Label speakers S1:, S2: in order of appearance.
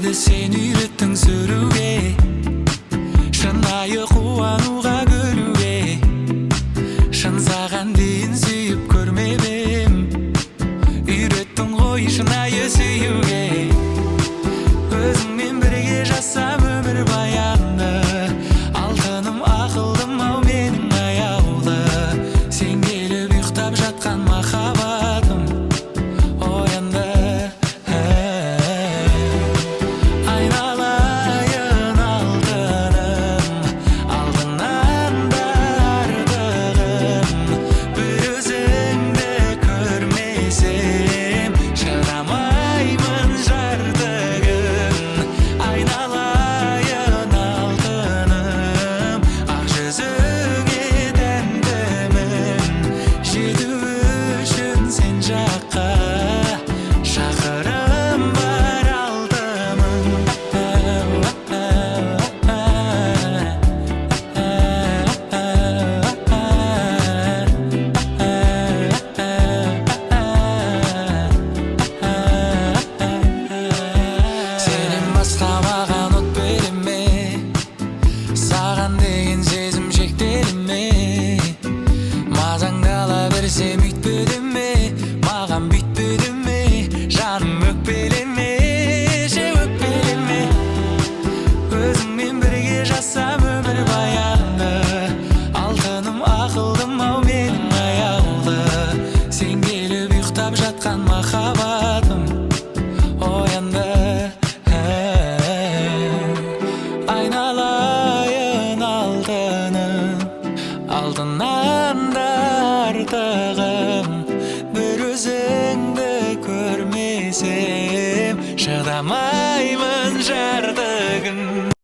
S1: Мейді сен үйреттің сүруге, шынайы қуануға көруге. Шын саған дейін сүйіп көрмедім, үйреттің ғой шынайы сүюге. Өзіңмен бірге жасам өмір баянды, алтыным ақылдым ау менің аяулы. Сен келіп ұйықтап жатқан махаббатым оянды. Айналайын алтыным, алтыннан да артығым. Бір өзіңді көрмесем шыдамаймын жарты күн. Айналайын алтыным, ақ жүзіңе тәнтімін. Жету үшін сен жаққа шақырым бар алтыным. Сенен басқа маған от береме, саған деген сезім шектеле ме? Мазаңдала берсем үйтпеді ме, маған бүйтпеді ме? Жаным өкпелеме, өкпелеме. Өзіңмен бірге жасам өмір баянды, алтыным ақылдым ау менің аяулы. Сен келіп ұйықтап жатқан махаббатым оянды. Айналайын алтыным, алтыннан да артығым. Бір өзіңді көрмесем шыдамаймын жарты күн.